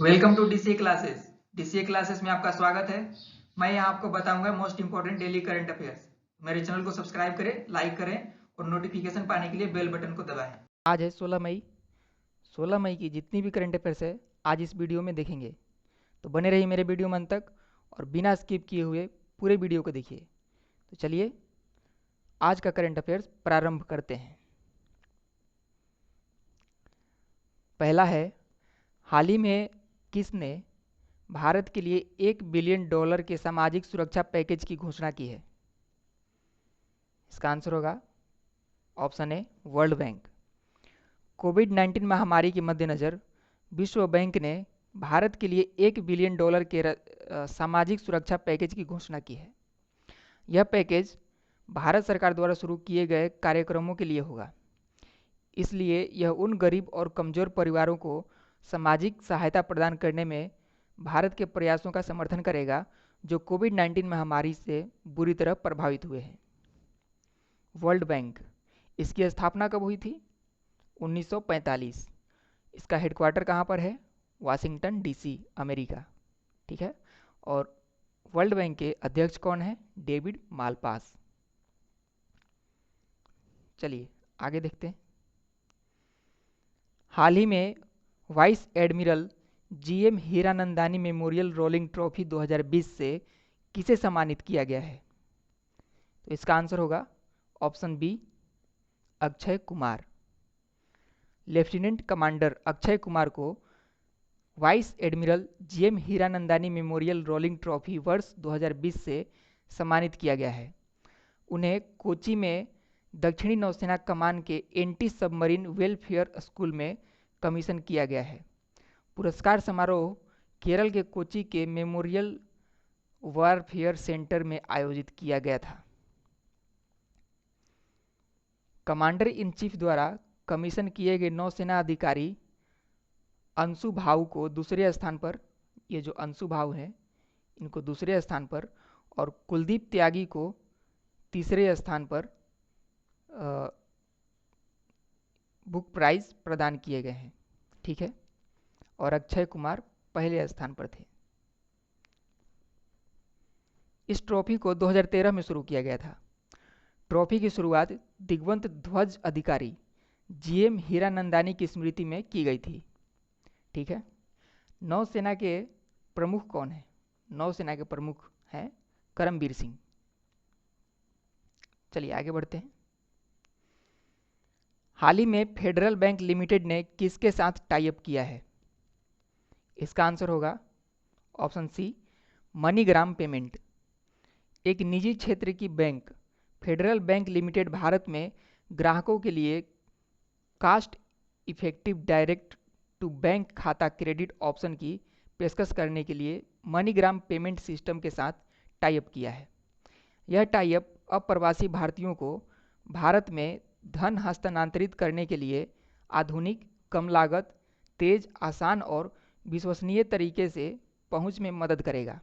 Welcome to DCA classes. DCA classes में आपका स्वागत है। मैं यहाँ आपको बताऊंगा most important daily current affairs. मेरे चैनल को सब्सक्राइब करें, लाइक करें और नोटिफिकेशन पाने के लिए बेल बटन को दबाएं। आज है 16 मई। 16 मई की जितनी भी करंट अफेयर्स है आज इस वीडियो में देखेंगे, तो बने रहिए मेरे वीडियो में अंत तक और बिना स्किप किए हुए पूरे वीडियो को देखिए। तो चलिए आज का करंट अफेयर्स प्रारंभ करते हैं। पहला है, हाल ही में किसने भारत के लिए $1 बिलियन के सामाजिक सुरक्षा पैकेज की घोषणा की है? इसका आंसर होगा ऑप्शन ए वर्ल्ड बैंक। कोविड-19 महामारी के मद्देनज़र विश्व बैंक ने भारत के लिए $1 बिलियन के सामाजिक सुरक्षा पैकेज की घोषणा की है। यह पैकेज भारत सरकार द्वारा शुरू किए गए कार्यक्रमों के लिए होगा। इसलिए यह उन गरीब और कमज़ोर परिवारों को सामाजिक सहायता प्रदान करने में भारत के प्रयासों का समर्थन करेगा जो कोविड-19 महामारी से बुरी तरह प्रभावित हुए हैं। वर्ल्ड बैंक, इसकी स्थापना कब हुई थी? 1945। इसका हेडक्वार्टर कहाँ पर है? Washington DC, America. ठीक है। और वर्ल्ड बैंक के अध्यक्ष कौन है? David Malpass. चलिए आगे देखते हैं। हाल ही में vice admiral GM Hiranandani memorial rolling trophy 2020 से किसे सम्मानित किया गया है? तो इसका आंसर होगा option B Akshay Kumar. Lieutenant commander Akshay Kumar को vice admiral GM Hiranandani memorial rolling trophy वर्ष 2020 से सम्मानित किया गया है। उन्हें कोची में दक्षिणी नौसेना कमान के एंटी सबमरीन वेलफेयर स्कूल में कमीशन किया गया है। पुरस्कार समारोह केरल के कोची के मेमोरियल वारफेयर सेंटर में आयोजित किया गया था। कमांडर इन चीफ द्वारा कमीशन किए गए नौसेना अधिकारी अंशु भाऊ को दूसरे स्थान पर, ये जो अंशु भाऊ हैं इनको दूसरे स्थान पर, और कुलदीप त्यागी को तीसरे स्थान पर बुक प्राइज प्रदान किए गए हैं। ठीक है। और अक्षय कुमार पहले स्थान पर थे। इस ट्रॉफी को 2013 में शुरू किया गया था। ट्रॉफी की शुरुआत दिग्वंत ध्वज अधिकारी जीएम हीरानंदानी की स्मृति में की गई थी। ठीक है। नौसेना के प्रमुख कौन है? नौसेना के प्रमुख हैं करमबीर सिंह। चलिए आगे बढ़ते हैं। हाल ही में फेडरल बैंक लिमिटेड ने किसके साथ टाई अप किया है? इसका आंसर होगा ऑप्शन सी मनीग्राम पेमेंट। एक निजी क्षेत्र की bank federal bank limited Bharat में ग्राहकों के लिए cost effective direct to bank खाता क्रेडिट ऑप्शन की पेशकश करने के लिए मनीग्राम पेमेंट सिस्टम के साथ टाई अप किया है। यह टाई अप अप्रवासी भारतीयों को भारत में धन हस्तांतरित करने के लिए आधुनिक, कम लागत, तेज, आसान और विश्वसनीय तरीके से पहुंच में मदद करेगा।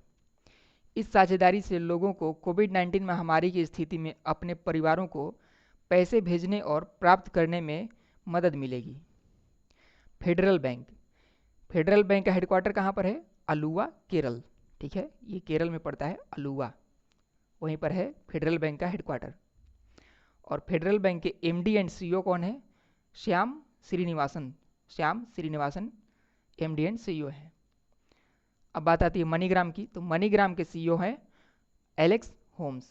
इस साझेदारी से लोगों को कोविड-19 महामारी की स्थिति में अपने परिवारों को पैसे भेजने और प्राप्त करने में मदद मिलेगी। फेडरल बैंक, फेडरल बैंक का हेडक्वार्टर कहाँ पर है? अलुवा, केरल। ठीक है, ये केरल में पड़ता है अलुवा, वहीं पर है फेडरल बैंक का हेडक्वार्टर। और फेडरल बैंक के एमडी एंड सीईओ कौन है? Shyam Srinivasan. Shyam Srinivasan MD and CEO है। अब बात आती है मनीग्राम की, तो मनीग्राम के सीईओ हैं एलेक्स होम्स।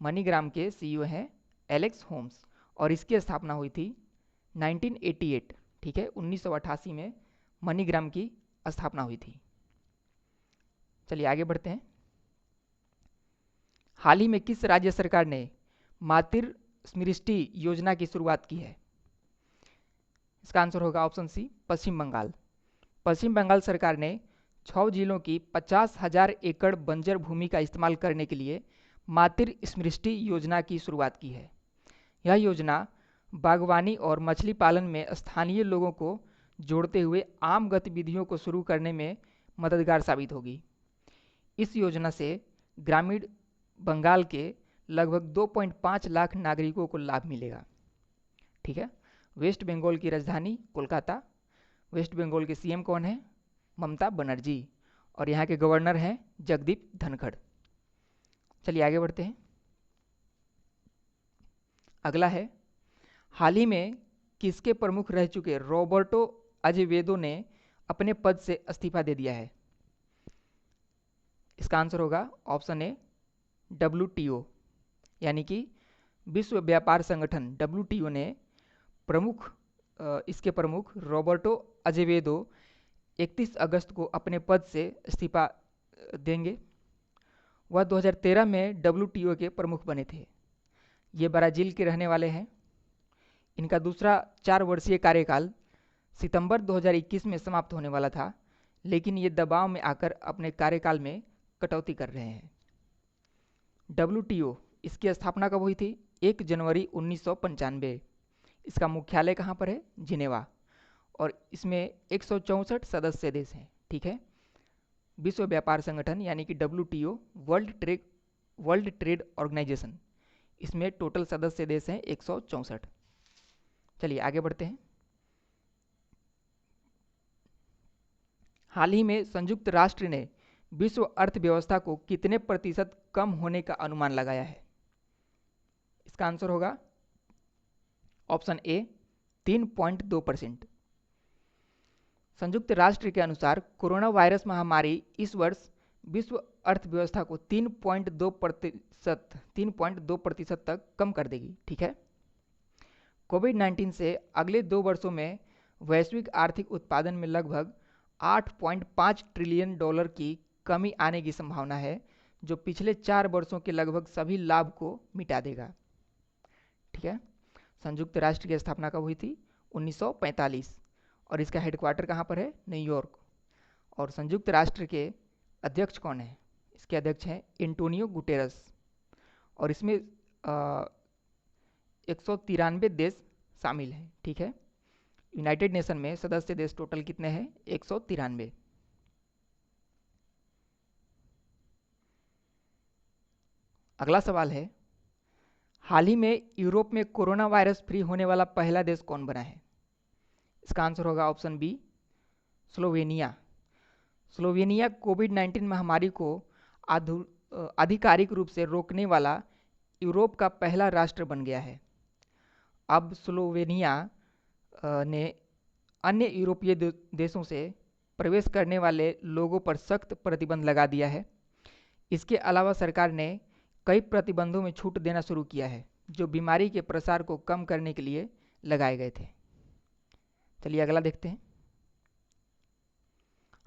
मनीग्राम के सीईओ हैं एलेक्स होम्स और इसकी स्थापना हुई थी 1988। ठीक है, 1988 में मनीग्राम की स्थापना हुई थी। चलिए आगे बढ़ते हैं। हाल ही में किस राज्य सरकार ने मातृ स्मृष्टि योजना की शुरुआत की है? इसका आंसर होगा ऑप्शन सी पश्चिम बंगाल। पश्चिम बंगाल सरकार ने 6 जिलों की 50,000 एकड़ बंजर भूमि का इस्तेमाल करने के लिए मातृ स्मृष्टि योजना की शुरुआत की है। यह योजना बागवानी और मछली पालन में स्थानीय लोगों को जोड़ते हुए आम गतिविधियों को शुरू करने में मददगार साबित होगी। इस योजना से ग्रामीण बंगाल के लगभग 2.5 लाख नागरिकों को लाभ मिलेगा। ठीक है। वेस्ट बंगाल की राजधानी कोलकाता। वेस्ट बंगाल के सीएम कौन है? ममता बनर्जी और यहाँ के गवर्नर हैं जगदीप धनखड़। चलिए आगे बढ़ते हैं। अगला है, हाल ही में किसके प्रमुख रह चुके रॉबर्टो अजेवेदो ने अपने पद से इस्तीफा दे दिया है? इसका आंसर होगा ऑप्शन ए WTO, यानी कि विश्व व्यापार संगठन WTO ने इसके प्रमुख रॉबर्टो अजेवेदो 31 अगस्त को अपने पद से इस्तीफा देंगे। वह 2013 में WTO के प्रमुख बने थे। ये ब्राज़ील के रहने वाले हैं। इनका दूसरा 4 वर्षीय कार्यकाल सितंबर 2021 में समाप्त होने वाला था, लेकिन ये दबाव में आकर अपने कार्यकाल में कटौती कर रहे हैं। WTO इसकी स्थापना कब हुई थी? 1 जनवरी 1995। इसका मुख्यालय कहाँ पर है? जिनेवा। और इसमें 164 सदस्य देश हैं। ठीक है, विश्व व्यापार संगठन यानी कि WTO, वर्ल्ड ट्रेड ऑर्गेनाइजेशन, इसमें टोटल सदस्य देश हैं 164। चलिए आगे बढ़ते हैं। हाल ही में संयुक्त राष्ट्र ने विश्व अर्थव्यवस्था को कितने प्रतिशत कम होने का अनुमान लगाया है? इसका आंसर होगा ऑप्शन ए 3.2%। संयुक्त राष्ट्र के अनुसार कोरोना वायरस महामारी इस वर्ष विश्व अर्थव्यवस्था को 3.2% तक कम कर देगी। ठीक है, कोविड-19 से अगले 2 वर्षों में वैश्विक आर्थिक उत्पादन में लगभग $8.5 ट्रिलियन की कमी आने की संभावना है, जो पिछले 4 वर्षों के लगभग सभी लाभ को मिटा देगा। ठीक है, संयुक्त राष्ट्र की स्थापना कब हुई थी? 1945 और इसका हेडक्वार्टर कहाँ पर है? न्यूयॉर्क। और संयुक्त राष्ट्र के अध्यक्ष कौन है? इसके अध्यक्ष हैं एंटोनियो गुटेरस और इसमें 193 देश शामिल हैं। ठीक है, यूनाइटेड नेशन में सदस्य देश टोटल कितने हैं? 193। अगला सवाल है, हाल ही में यूरोप में कोरोना वायरस फ्री होने वाला पहला देश कौन बना है? इसका आंसर होगा ऑप्शन बी स्लोवेनिया। स्लोवेनिया कोविड-19 महामारी को आधिकारिक रूप से रोकने वाला यूरोप का पहला राष्ट्र बन गया है। अब स्लोवेनिया ने अन्य यूरोपीय देशों से प्रवेश करने वाले लोगों पर सख्त प्रतिबंध लगा दिया है। इसके अलावा सरकार ने कई प्रतिबंधों में छूट देना शुरू किया है, जो बीमारी के प्रसार को कम करने के लिए लगाए गए थे। चलिए अगला देखते हैं।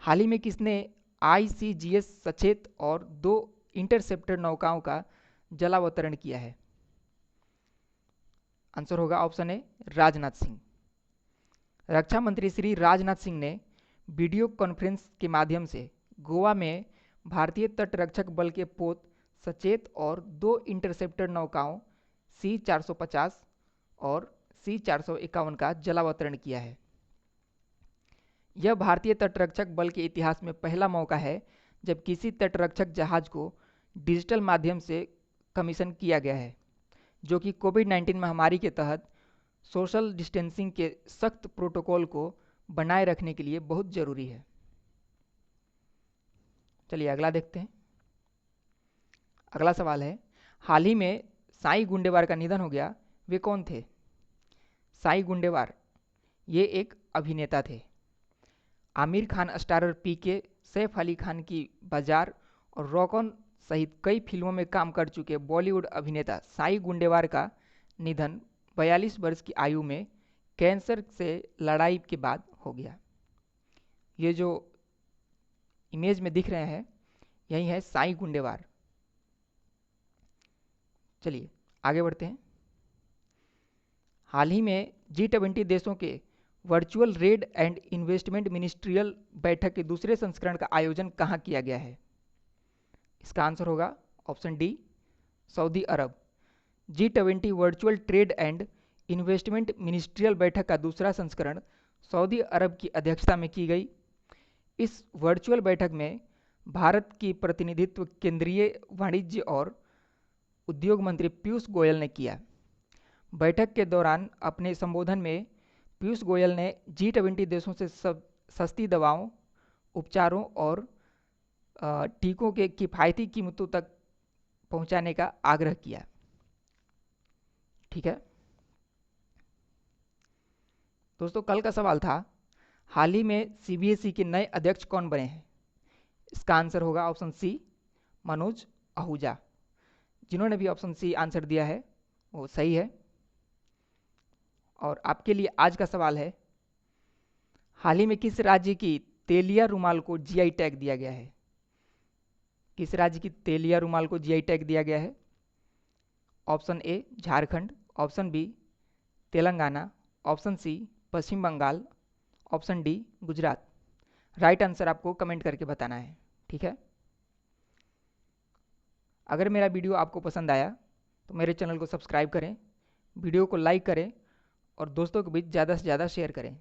हाल ही में किसने ICGS सचेत और 2 इंटरसेप्टर नौकाओं का जलावतरण किया है? आंसर होगा ऑप्शन ए राजनाथ सिंह। रक्षा मंत्री श्री राजनाथ सिंह ने वीडियो कॉन्फ्रेंस के माध्यम से गोवा में भारतीय तटरक्षक बल के पोत सचेत और 2 इंटरसेप्टर नौकाओं C-450 और C-451 का जलावतरण किया है। यह भारतीय तटरक्षक बल के इतिहास में पहला मौका है जब किसी तटरक्षक जहाज को डिजिटल माध्यम से कमीशन किया गया है, जो कि कोविड-19 महामारी के तहत सोशल डिस्टेंसिंग के सख्त प्रोटोकॉल को बनाए रखने के लिए बहुत जरूरी है। चलिए अगला देखते हैं। अगला सवाल है, हाल ही में साई गुंडेवार का निधन हो गया, वे कौन थे? साई गुंडेवार ये एक अभिनेता थे। आमिर खान स्टारर PK, सैफ अली खान की बाजार और रॉक ऑन सहित कई फिल्मों में काम कर चुके बॉलीवुड अभिनेता साई गुंडेवार का निधन 42 वर्ष की आयु में कैंसर से लड़ाई के बाद हो गया। ये जो इमेज में दिख रहे हैं यही है साई गुंडेवार। चलिए आगे बढ़ते हैं। हाल ही में G20 देशों के virtual trade and investment ministerial बैठक के दूसरे संस्करण का आयोजन कहाँ किया गया है? इसका आंसर होगा option D Saudi Arab. G20 virtual trade and investment ministerial बैठक का दूसरा संस्करण सऊदी अरब की अध्यक्षता में की गई। इस वर्चुअल बैठक में भारत की प्रतिनिधित्व केंद्रीय वाणिज्य और उद्योग मंत्री पीयूष गोयल ने किया। बैठक के दौरान अपने संबोधन में पीयूष गोयल ने G20 देशों से सस्ती दवाओं, उपचारों और टीकों के किफ़ायती कीमतों तक पहुंचाने का आग्रह किया। ठीक है दोस्तों, कल का सवाल था हाल ही में सीबीएसई के नए अध्यक्ष कौन बने हैं। इसका आंसर होगा ऑप्शन सी, मनोज आहूजा। जिन्होंने भी ऑप्शन सी आंसर दिया है वो सही है। और आपके लिए आज का सवाल है, हाल ही में किस राज्य की तेलिया रुमाल को जीआई टैग दिया गया है। किस राज्य की तेलिया रुमाल को जीआई टैग दिया गया है। Option A Jharkhand, option B Telangana, option C Paschim Bengal, option D Gujarat. Right answer आपको कमेंट करके बताना है। ठीक है, अगर मेरा वीडियो आपको पसंद आया तो मेरे चैनल को सब्सक्राइब करें, वीडियो को लाइक करें और दोस्तों के बीच ज़्यादा से ज़्यादा शेयर करें।